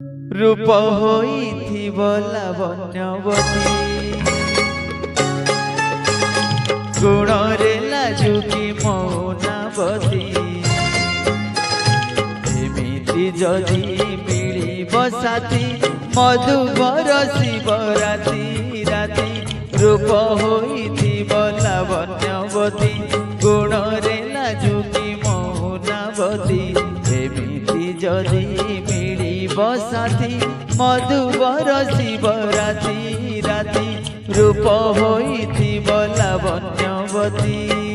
रूप होइथिब लावण्यवती गुण रे लाजुकी मौनावती एमिति जदि मिलिब साथी मधुबर शिवराती राती रूप होइथिब लावण्यवती गुण रे लाजुकी मौनावती एमिति जदि मिलिब साथी मधुबर शिवराती राती रूप होइथिब लावण्यवती।